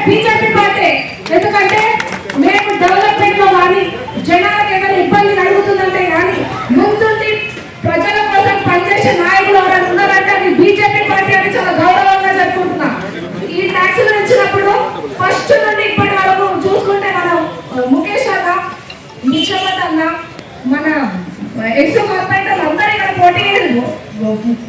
BJP party. ఎందుకంటే మేము development లో కానీ జనాలకు ఏదైనా ఇబ్బంది కలుగుతుందంటే కానీ ముందుండి ప్రజల కోసం పనిచేసే నాయకులు ఎవరైనా ఉన్నారంటే అది బీజేపీ పార్టీ అని చాలా గౌరవంగా జరుపుకుంటున్నా. ఈ ట్యాక్సులు ఇచ్చినప్పుడు ఫస్ట్ నుండి ఇప్పటి వరకు చూసుకుంటే మనం ముఖేష్ అన్న, నిషాద్ అన్న, మన ఎక్స్ కార్పొరేటర్లు అందరూ ఇక్కడ పోటీ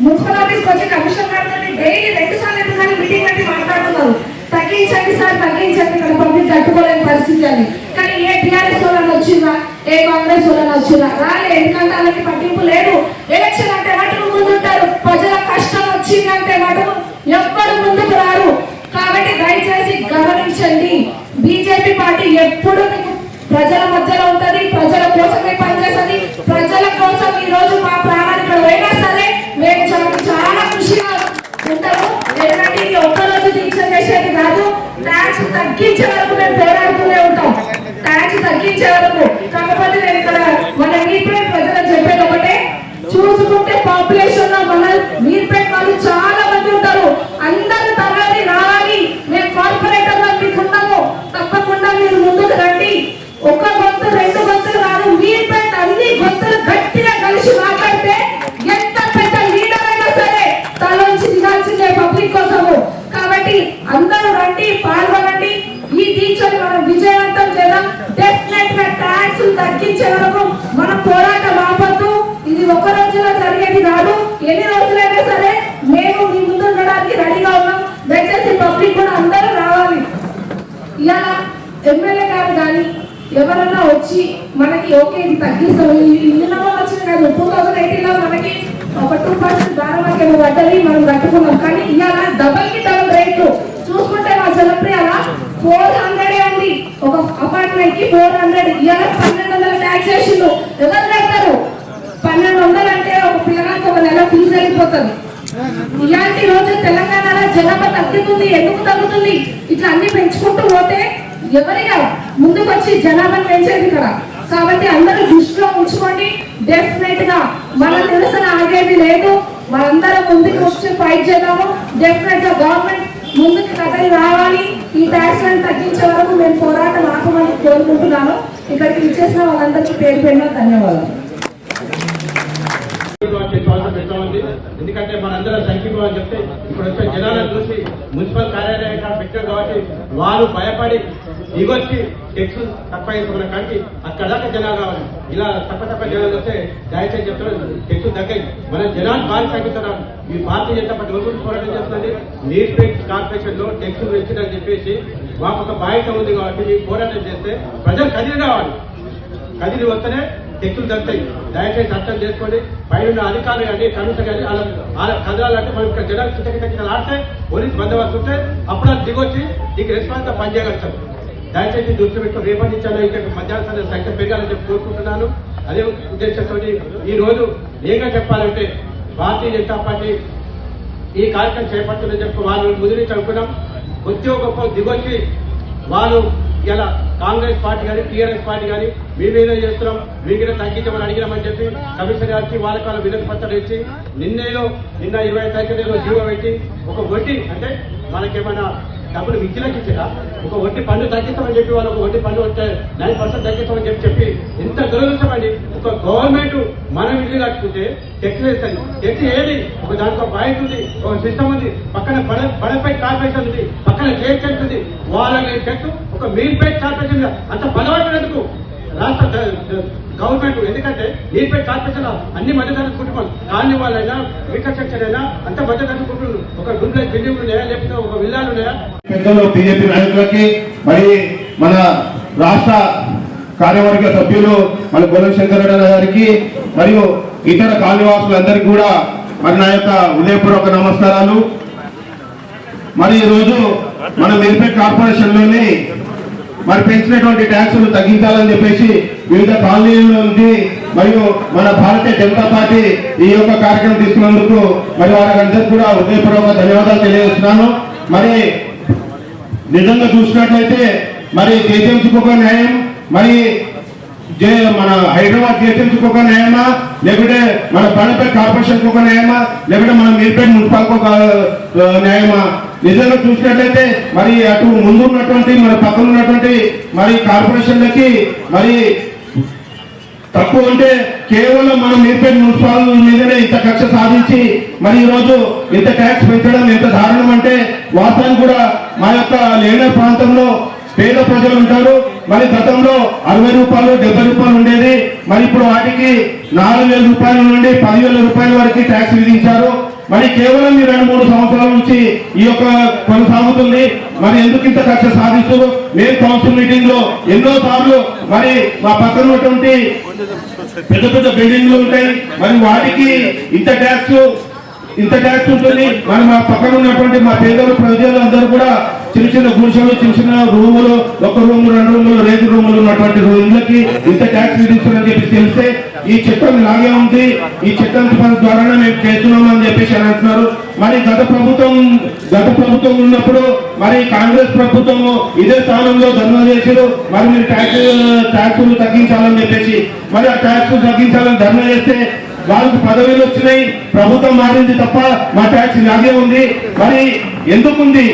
మున్సిపల్ ఆఫీస్కి వచ్చి కమిషనర్ గారితో డైలీ 2 సార్లు ఎందుకని మీటింగ్ పెట్టి మాట్లాడుతున్నారు. తగ్గించండి సార్, తగ్గించండి, ఇక్కడ పబ్లిక్ తట్టుకోలేని పరిస్థితి అని. కానీ ఏ టీఆర్ఎస్ వాళ్ళని వచ్చిందా, ఏ కాంగ్రెస్ వాళ్ళని వచ్చిందా రాలే. ఎందుకంటే వాళ్ళకి పట్టింపు లేదు. ఎలక్షన్ అంటే మటుకు ముందుంటారు, ప్రజల కష్టం వచ్చిందంటే మటుకు ఎవ్వరు ముందుకు రారు. కాబట్టి దయచేసి గమనించండి, బీజేపీ పార్టీ ఎప్పుడు మీకు ప్రజల మధ్యలో ఉంటది, ప్రజల కోసమే పనిచేస్తుంది. ప్రజల కోసం ఈ రోజు మా ప్రాణాలు ఇక్కడ పోయినా సరే మేము చాలా ఖుషిగా ఉంటాము. ఎందుకంటే ఇది ఒక్కరోజు దీక్ష చేసేది కాదు, ట్యాక్స్ తగ్గించే వరకు మేము పోరాడుతూనే ఉంటాం, ట్యాక్స్ తగ్గించే వరకు. కాకపోతే నేను ఇక్కడ మన మీర్పేట ప్రజలకు చెప్పేది ఒకటే, చూసుకుంటే పాపులేషన్ లో మన మీర్పేట వాళ్ళు చాలా మంది ఉంటారు. అందరూ తరలి రావాలి, మేము కార్పొరేటర్ లో మీకు ఉన్నాము, తప్పకుండా మీరు ముందుకు రండి. ఒక గొంతు 2 గొంతులు కాదు, మీర్పేట అన్ని గొంతులు గట్టిగా కలిసి మాట్లాడితే ఎంత పెద్ద లీడర్ అయినా సరే తలోంచి దిగాల్సిందే పబ్లిక్ కోసము. కాబట్టి అందరూ రండి, పాల్గొనండి. ఈ దీక్షను మనం విజయవంతం చేద్దాం. డెఫినెట్ గా ట్యాక్స్ తగ్గించే వరకు మన పోరాటం ఆపద్దు. ఇది ఒక రోజులో జరిగేది కాదు, ఎన్ని రోజులైనా సరే మేము మీ ముందు ఉండడానికి రెడీగా ఉన్నాం. దయచేసి పబ్లిక్ కూడా అందరూ రావాలి. ఇలా ఎమ్మెల్యే గారు కానీ ఎవరన్నా వచ్చి మనకి ఓకే ఇది తగ్గిస్తాం, ఇన్ని వచ్చింది కాదు, 2018 లో మనకి ఒక 2% భారమాకేమో పడ్డది, మనం కట్టుకున్నాం. కానీ ఇవాళ డబల్ రేట్లు చూసుకుంటే మా జలప్రియాల 400 ఉంది, ఒక అపార్ట్మెంట్ కి 400. ఇవాళ 1200 ట్యాక్స్ వేసిండు. ఎవరు కడతారు? 1200 అంటే ఒక పిల్లగానికి ఒక నెల ఫీజు అయిపోతుంది. ఇలాంటి రోజు తెలంగాణలో జనాభా తగ్గుతుంది. ఎందుకు తగ్గుతుంది? ఇట్లా అన్ని పెంచుకుంటూ పోతే ఎవరిగా ముందుకు వచ్చి జనాభాను పెంచేది కదా. కాబట్టి అందరూ దృష్టిలో ఉంచుకోండి. డెఫినెట్ గా మన నిరసన ఆగేది లేదు, మనందరం ముందుకు వచ్చి ఫైట్ చేద్దాము. డెఫినెట్ గా గవర్నమెంట్ ముందుకు కథలు రావాలి. ఈ ట్యాక్స్ లను తగ్గించే వరకు మేము పోరాటం ఆపమని కోరుకుంటున్నాను. ఇక్కడికి ఇచ్చేసిన వాళ్ళందరికీ పేరు పేరున ధన్యవాదాలు. ఎందుకంటే మనందరం సంక్షేమం అని చెప్తే ఇప్పుడు వచ్చే జనాలను చూసి మున్సిపల్ కార్యాలయం పెట్టారు కాబట్టి వారు భయపడి దిగొచ్చి టెక్స్ తక్కువ మన కంటి అక్కడ దాకా జనాలు కావాలి. ఇలా తక్కువ జనాలు వస్తే దయచేసి చెప్తారు టెక్స్ తగ్గాయి, మన జనాలు బాగా తగ్గుతున్నారు. ఈ భారతీయ జనతా పార్టీ రోజు పోరాటం చేస్తుంది. నీర్పేట్ కార్పొరేషన్ లో టెక్స్ పెంచిందని చెప్పేసి మాకు ఒక బాధ్యత ఉంది కాబట్టి ఈ పోరాటం చేస్తే ప్రజలు కదిలి రావాలి. కదిలి వస్తేనే టెక్సులు తగ్గుతాయి. దయచేసి అర్థం చేసుకోండి. పైన అధికారులు కానీ కమిషనర్ కానీ అలా కదలాలంటే మనం ఇక్కడ జనాలు కిటకిటకిటలు ఆడితే పోలీసు బందోబస్తు ఉంటే అప్పుడు అది దిగొచ్చి నీకు రెస్పాన్స్ గా పనిచేయగలుగుతాం. దయచేసి దృష్టి పెట్టుకుని రేపటి నుంచి ఇక్కడ మధ్యాహ్నం సంఖ్య పెరగాలని చెప్పి కోరుకుంటున్నాను. అదే ఉద్దేశంతో ఈ రోజు ఏగా చెప్పాలంటే భారతీయ జనతా పార్టీ ఈ కార్యక్రమం చేపడుతుందని చెప్పి వాళ్ళు ముందు నుంచి అనుకున్నాం. కొద్దిగా గొప్ప దిగొచ్చి వాళ్ళు ఇలా కాంగ్రెస్ పార్టీ కానీ టీఆర్ఎస్ పార్టీ కానీ మేమేదో చేస్తున్నాం, మీకైనా తగ్గించమని అడిగినామని చెప్పి కమిషనర్ గారికి వాళ్ళ వినతి పత్రాలు ఇచ్చి నిన్న 25 తారీఖులో జీవో పెట్టి ఒక వడ్డీ అంటే మనకేమైనా డబ్బులు విద్యలకు ఇచ్చారా ఒక వడ్డీ పన్ను తగ్గిస్తామని చెప్పి వాళ్ళు ఒక వడ్డీ పన్ను 9% తగ్గిస్తామని చెప్పి ఎంత దురదృష్టమండి. ఒక గవర్నమెంట్ మనం ఇల్లు కట్టుకుంటే టెక్స్ వేస్తుంది. టెక్స్ ఏది ఒక దాంట్లో బాధ్యత ఉంది, ఒక సిస్టమ్ ఉంది, పక్కన బడపై కార్పొరేషన్ ఉంది, పక్కన జేఎస్ఎస్ ఉంది. వాళ్ళ టెక్స్ ఒక మీర్పేట్ కార్పొరేషన్ అంత బలపడినందుకు రాష్ట్ర గవర్నమెంట్. ఎందుకంటే మీర్పేట్ కార్పొరేషన్ అన్ని మధ్యతరగతి కుటుంబాలు కాలనీ వాళ్ళైనా ఇన్ఫ్రాస్ట్రక్చర్ అయినా అంత మధ్యతరగతి కుటుంబాలు ఒక డూప్లెక్స్ బిల్డింగ్ ఉన్నాయా లేకపోతే ఒక విల్లాలు ఉన్నాయా. పెద్దలు బీజేపీ నాయకులకి మరి మన రాష్ట్ర కార్యవర్గ సభ్యులు మన గోలం శంకర్ గారికి మరియు ఇతర కాలనీవాసులందరికీ కూడా మరి నా యొక్క హృదయపూర్వక నమస్కారాలు. మరి ఈరోజు మన మీర్పేట్ కార్పొరేషన్ లోని మరి పెంచినటువంటి ట్యాక్సులు తగ్గించాలని చెప్పేసి వివిధ కాలనీల నుండి మరియు మన భారతీయ జనతా పార్టీ ఈ యొక్క కార్యక్రమం తీసుకున్నందుకు మరి వారందరికీ కూడా హృదయపూర్వక ధన్యవాదాలు తెలియజేస్తున్నాను. మరి నిజంగా చూసినట్లయితే మరి జీహెచ్ఎంసీకి ఒక న్యాయం, మరి మన హైదరాబాద్ జీహెచ్ఎంసీకి ఒక న్యాయమా, లేకుంటే మన బడపేట కార్పొరేషన్కి ఒక న్యాయమా, లేకుంటే మన మీర్పేట మున్సిపాల్కి ఒక న్యాయమా? నిజంగా చూసినట్లయితే మరి అటు ముందు ఉన్నటువంటి మన పక్కన ఉన్నటువంటి మరి కార్పొరేషన్లకి మరి తక్కువ అంటే కేవలం మనం మీర్పేట మున్సిపాల్ మీదనే ఇంత కక్ష సాధించి మరి ఈరోజు ఇంత ట్యాక్స్ పెంచడం ఎంత దారుణం అంటే వాస్తవానికి కూడా మా యొక్క లేనర్ ప్రాంతంలో పేద ప్రజలు ఉంటారు. మరి గతంలో 60 రూపాయలు 70 రూపాయలు ఉండేది. మరి ఇప్పుడు వాటికి 4,000 రూపాయల నుండి 10,000 రూపాయల వరకు ట్యాక్స్ విధించారు. మరి కేవలం ఈ 2-3 సంవత్సరాల నుంచి ఈ యొక్క కొనసాగుతుంది. మరి ఎందుకు ఇంత కక్ష సాధిస్తూ మేము కౌన్సిల్ మీటింగ్ లో ఎన్నో సార్లు మరి మా పక్కన ఉన్నటువంటి పెద్ద పెద్ద బిల్డింగ్లు ఉంటాయి. మరి వాటికి ఇంత ట్యాక్స్ ఉంటుంది. మరి మా పక్కన ఉన్నటువంటి మా పేదలు ప్రజలు అందరూ కూడా చిన్న చిన్న గుడిసెలు, చిన్న చిన్న రూములు, 1 రూమ్ 2 రూములు, రేగు రూములు ఉన్నటువంటి ఇళ్ళకి ఇంత ట్యాక్స్ విధిస్తున్నారని చెప్పి తెలిస్తే ఈ చట్టం ఇలాగే ఉంది, ఈ చట్టం ద్వారానే మేము చేస్తున్నాం అని చెప్పేసి అని అంటున్నారు. మరి గత ప్రభుత్వం ఉన్నప్పుడు మరి కాంగ్రెస్ ప్రభుత్వము ఇదే స్థానంలో ధర్నా చేశారు. మరి మీరు ట్యాక్సులు తగ్గించాలని చెప్పేసి మరి ఆ ట్యాక్సులు తగ్గించాలని ధర్నా చేస్తే వాళ్ళకి పదవులు వచ్చినాయి, ప్రభుత్వం మారింది తప్ప మా ట్యాక్స్ ఇలాగే ఉంది. మరి ఎందుకుంది?